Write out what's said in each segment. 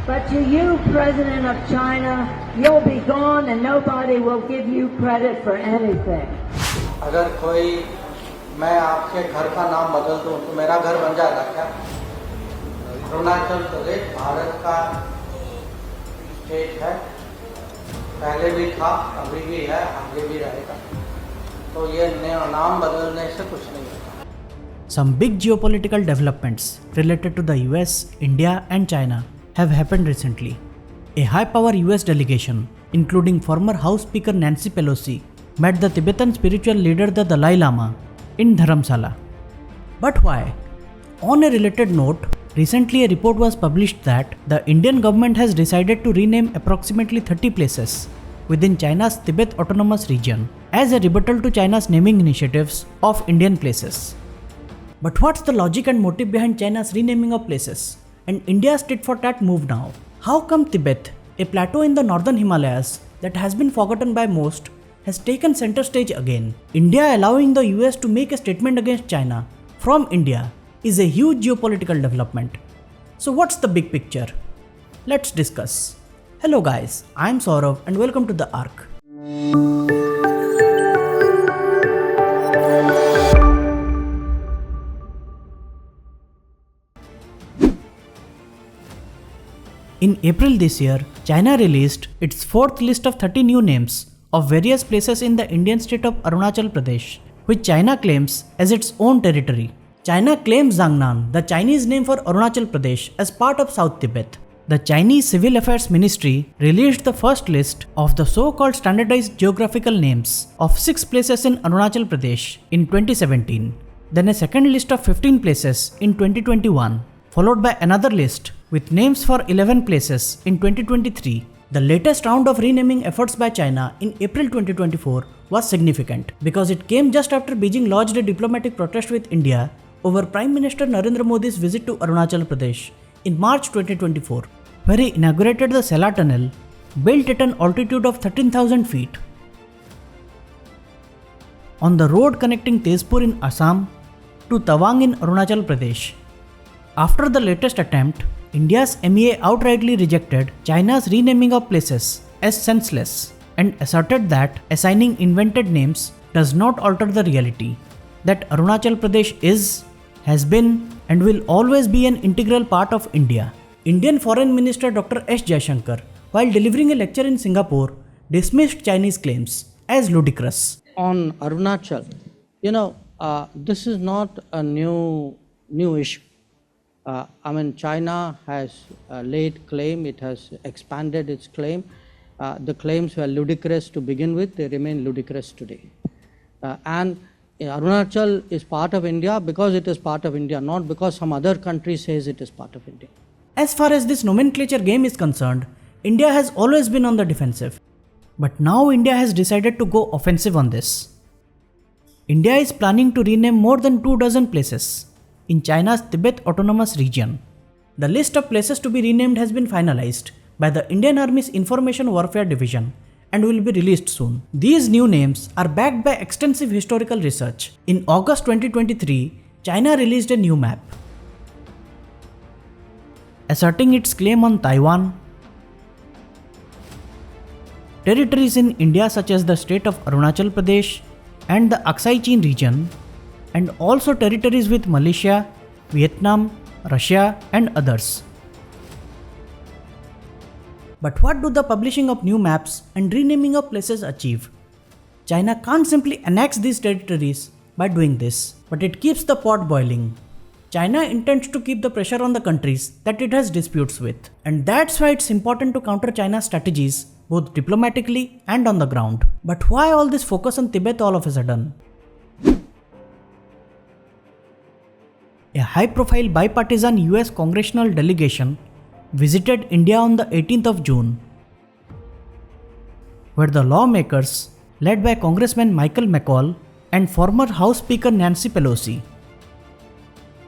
But to you, President of China, you'll be gone and nobody will give you credit for anything. अगर कोई मैं आपके घर का नाम बदल दूं तो मेरा घर बन जाएगा क्या? अरुणाचल प्रदेश भारत का स्टेट है, पहले भी था, अभी भी है, आगे भी रहेगा। तो ये नाम बदलने से कुछ नहीं होता। Some big geopolitical developments related to the US, India and China have happened recently. A high-power US delegation, including former House Speaker Nancy Pelosi, met the Tibetan spiritual leader the Dalai Lama in Dharamsala. But why? On a related note, recently a report was published that the Indian government has decided to rename approximately 30 places within China's Tibet Autonomous Region as a rebuttal to China's naming initiatives of Indian places. But what's the logic and motive behind China's renaming of places and India's tit-for-tat move now? How come Tibet, a plateau in the northern Himalayas that has been forgotten by most, has taken center stage again? India allowing the US to make a statement against China from India is a huge geopolitical development. So what's the big picture? Let's discuss. Hello guys, I'm Saurav and welcome to The Arc. In April this year, China released its fourth list of 30 new names of various places in the Indian state of Arunachal Pradesh, which China claims as its own territory. China claims Zangnan, the Chinese name for Arunachal Pradesh, as part of South Tibet. The Chinese Civil Affairs Ministry released the first list of the so-called standardized geographical names of 6 places in Arunachal Pradesh in 2017, then a second list of 15 places in 2021, followed by another list with names for 11 places in 2023. The latest round of renaming efforts by China in April 2024 was significant because it came just after Beijing lodged a diplomatic protest with India over Prime Minister Narendra Modi's visit to Arunachal Pradesh in March 2024, where he inaugurated the Sela Tunnel, built at an altitude of 13,000 feet, on the road connecting Tezpur in Assam to Tawang in Arunachal Pradesh. After the latest attempt, India's MEA outrightly rejected China's renaming of places as senseless and asserted that assigning invented names does not alter the reality that Arunachal Pradesh is, has been, and will always be an integral part of India. Indian Foreign Minister Dr. S. Jaishankar, while delivering a lecture in Singapore, dismissed Chinese claims as ludicrous. On Arunachal, this is not a new issue. China has laid claim, it has expanded its claim. The claims were ludicrous to begin with, they remain ludicrous today. And Arunachal is part of India because it is part of India, not because some other country says it is part of India. As far as this nomenclature game is concerned, India has always been on the defensive. But now India has decided to go offensive on this. India is planning to rename more than 24 places in China's Tibet Autonomous Region. The list of places to be renamed has been finalized by the Indian Army's Information Warfare Division and will be released soon. These new names are backed by extensive historical research. In August 2023, China released a new map, asserting its claim on Taiwan, territories in India such as the state of Arunachal Pradesh and the Aksai Chin region, and also territories with Malaysia, Vietnam, Russia and others. But what do the publishing of new maps and renaming of places achieve? China can't simply annex these territories by doing this, but it keeps the pot boiling. China intends to keep the pressure on the countries that it has disputes with, and that's why it's important to counter China's strategies both diplomatically and on the ground. But why all this focus on Tibet all of a sudden? A high-profile bipartisan US congressional delegation visited India on the 18th of June, where the lawmakers, led by Congressman Michael McCaul and former House Speaker Nancy Pelosi,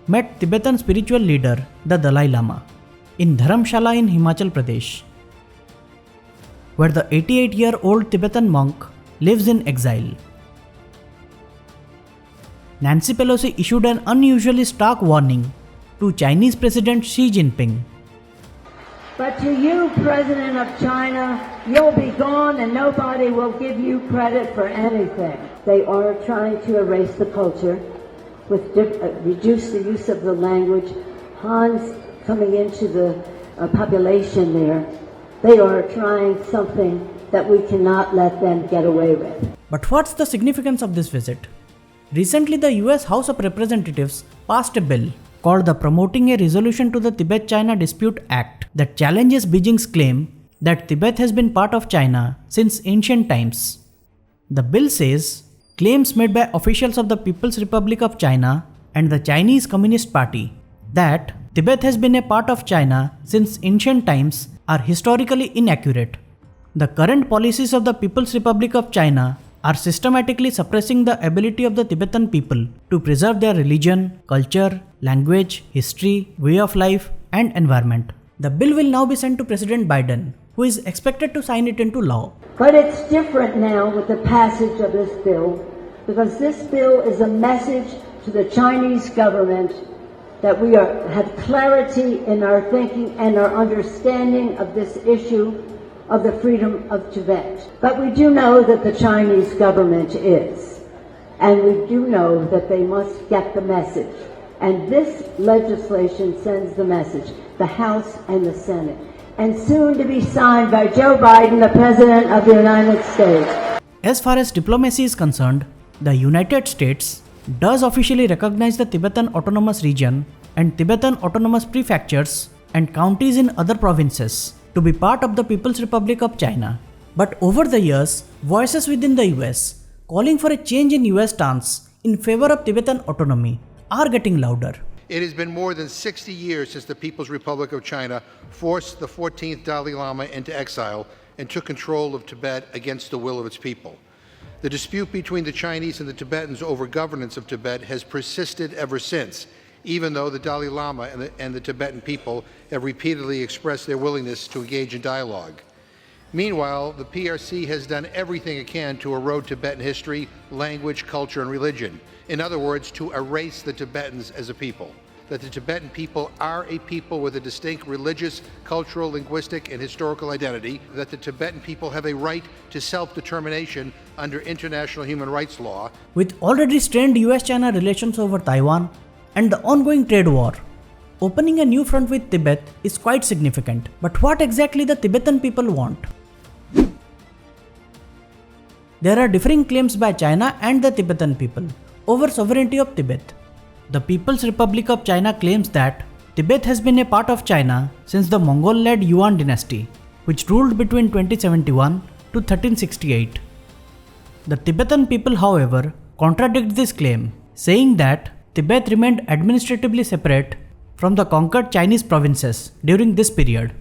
met Tibetan spiritual leader the Dalai Lama in Dharamshala in Himachal Pradesh, where the 88-year-old Tibetan monk lives in exile. Nancy Pelosi issued an unusually stark warning to Chinese President Xi Jinping. But to you, President of China, you'll be gone and nobody will give you credit for anything. They are trying to erase the culture, reduce the use of the language. Han's coming into the population there. They are trying something that we cannot let them get away with. But what's the significance of this visit? Recently, the US House of Representatives passed a bill called the Promoting a Resolution to the Tibet-China Dispute Act that challenges Beijing's claim that Tibet has been part of China since ancient times. The bill says claims made by officials of the People's Republic of China and the Chinese Communist Party that Tibet has been a part of China since ancient times are historically inaccurate. The current policies of the People's Republic of China are systematically suppressing the ability of the Tibetan people to preserve their religion, culture, language, history, way of life, and environment. The bill will now be sent to President Biden, who is expected to sign it into law. But it's different now with the passage of this bill, because this bill is a message to the Chinese government that we have clarity in our thinking and our understanding of this issue of the freedom of Tibet. But we do know that the Chinese government is, and we do know that they must get the message. And this legislation sends the message, the House and the Senate, and soon to be signed by Joe Biden, the President of the United States. As far as diplomacy is concerned, the United States does officially recognize the Tibetan Autonomous Region and Tibetan Autonomous Prefectures and counties in other provinces to be part of the People's Republic of China. But over the years, voices within the US calling for a change in US stance in favor of Tibetan autonomy are getting louder. It has been more than 60 years since the People's Republic of China forced the 14th Dalai Lama into exile and took control of Tibet against the will of its people. The dispute between the Chinese and the Tibetans over governance of Tibet has persisted ever since, even though the Dalai Lama and the Tibetan people have repeatedly expressed their willingness to engage in dialogue. Meanwhile, the PRC has done everything it can to erode Tibetan history, language, culture, and religion. In other words, to erase the Tibetans as a people. That the Tibetan people are a people with a distinct religious, cultural, linguistic, and historical identity. That the Tibetan people have a right to self-determination under international human rights law. With already strained US-China relations over Taiwan and the ongoing trade war, opening a new front with Tibet is quite significant. But what exactly the Tibetan people want? There are differing claims by China and the Tibetan people over sovereignty of Tibet. The People's Republic of China claims that Tibet has been a part of China since the Mongol-led Yuan dynasty, which ruled between 2071 to 1368. The Tibetan people, however, contradict this claim, saying that Tibet remained administratively separate from the conquered Chinese provinces during this period.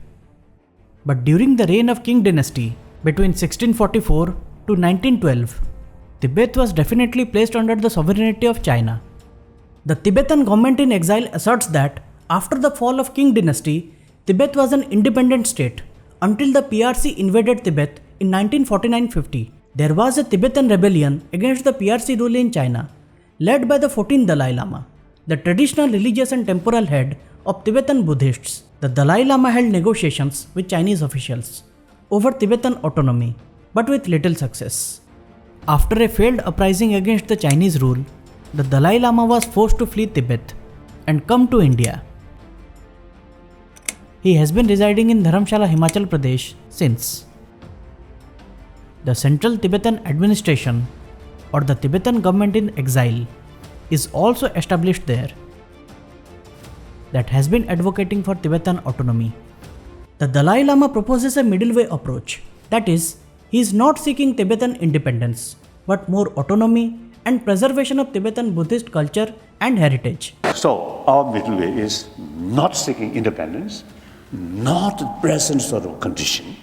But during the reign of Qing dynasty between 1644 to 1912, Tibet was definitely placed under the sovereignty of China. The Tibetan government in exile asserts that after the fall of Qing dynasty, Tibet was an independent state until the PRC invaded Tibet in 1949-50. There was a Tibetan rebellion against the PRC rule in China, led by the 14th Dalai Lama, the traditional religious and temporal head of Tibetan Buddhists. The Dalai Lama held negotiations with Chinese officials over Tibetan autonomy, but with little success. After a failed uprising against the Chinese rule, the Dalai Lama was forced to flee Tibet and come to India. He has been residing in Dharamshala, Himachal Pradesh since. The Central Tibetan Administration, or the Tibetan government in exile, is also established there, that has been advocating for Tibetan autonomy. The Dalai Lama proposes a middle way approach, that is, he is not seeking Tibetan independence, but more autonomy and preservation of Tibetan Buddhist culture and heritage. So our middle way is not seeking independence, not the present sort of condition.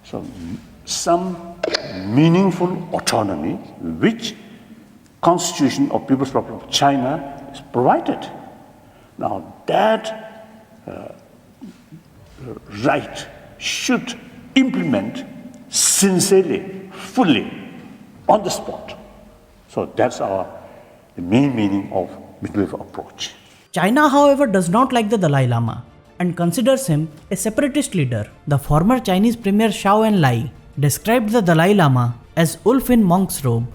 So some meaningful autonomy which Constitution of People's Republic of China is provided. Now that right should implement sincerely, fully, on the spot. So that's the main meaning of middle way approach. China, however, does not like the Dalai Lama and considers him a separatist leader. The former Chinese Premier Zhou Enlai described the Dalai Lama as wolf in monk's robe.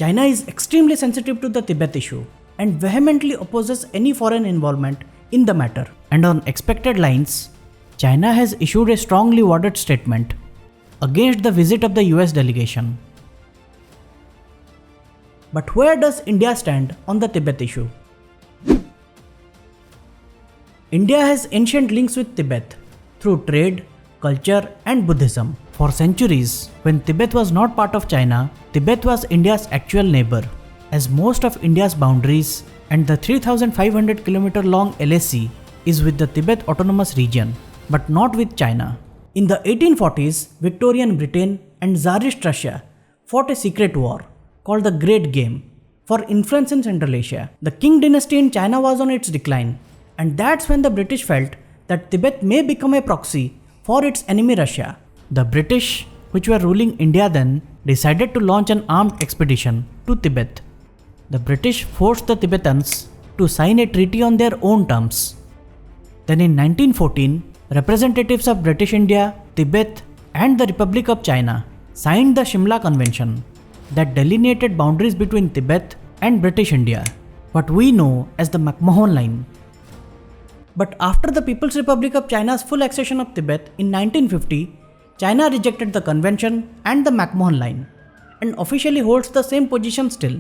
China is extremely sensitive to the Tibet issue and vehemently opposes any foreign involvement in the matter. And on expected lines, China has issued a strongly worded statement against the visit of the US delegation. But where does India stand on the Tibet issue? India has ancient links with Tibet through trade, culture, and Buddhism. For centuries, when Tibet was not part of China, Tibet was India's actual neighbor, as most of India's boundaries and the 3,500 km long LAC is with the Tibet Autonomous Region, but not with China. In the 1840s, Victorian Britain and Tsarist Russia fought a secret war called the Great Game for influence in Central Asia. The Qing dynasty in China was on its decline, and that's when the British felt that Tibet may become a proxy for its enemy Russia. The British, which were ruling India then, decided to launch an armed expedition to Tibet. The British forced the Tibetans to sign a treaty on their own terms. Then in 1914, representatives of British India, Tibet, and the Republic of China signed the Shimla Convention that delineated boundaries between Tibet and British India, what we know as the McMahon Line. But after the People's Republic of China's full accession of Tibet in 1950, China rejected the convention and the McMahon Line, and officially holds the same position still.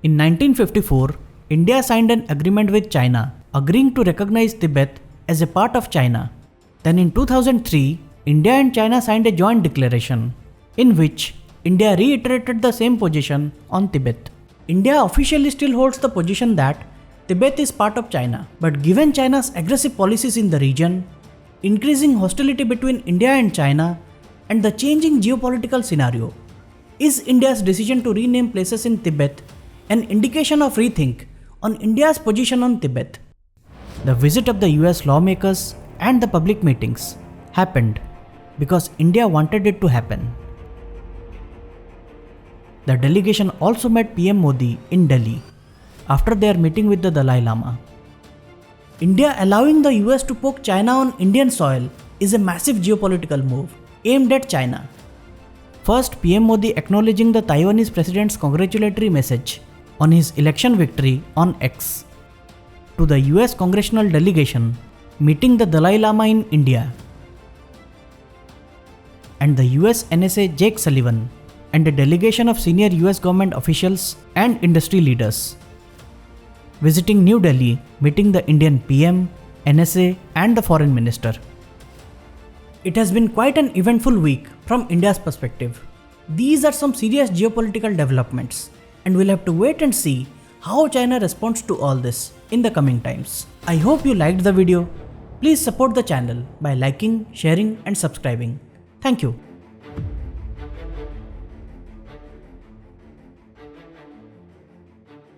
In 1954, India signed an agreement with China, agreeing to recognize Tibet as a part of China. Then in 2003, India and China signed a joint declaration, in which India reiterated the same position on Tibet. India officially still holds the position that Tibet is part of China, but given China's aggressive policies in the region, increasing hostility between India and China, and the changing geopolitical scenario, is India's decision to rename places in Tibet an indication of rethink on India's position on Tibet? The visit of the US lawmakers and the public meetings happened because India wanted it to happen. The delegation also met PM Modi in Delhi after their meeting with the Dalai Lama. India allowing the US to poke China on Indian soil is a massive geopolitical move aimed at China. First, PM Modi acknowledging the Taiwanese president's congratulatory message on his election victory on X. To the US congressional delegation meeting the Dalai Lama in India. And the US NSA Jake Sullivan and a delegation of senior US government officials and industry leaders visiting New Delhi, meeting the Indian PM, NSA, and the foreign minister. It has been quite an eventful week from India's perspective. These are some serious geopolitical developments, and we'll have to wait and see how China responds to all this in the coming times. I hope you liked the video. Please support the channel by liking, sharing, and subscribing. Thank you.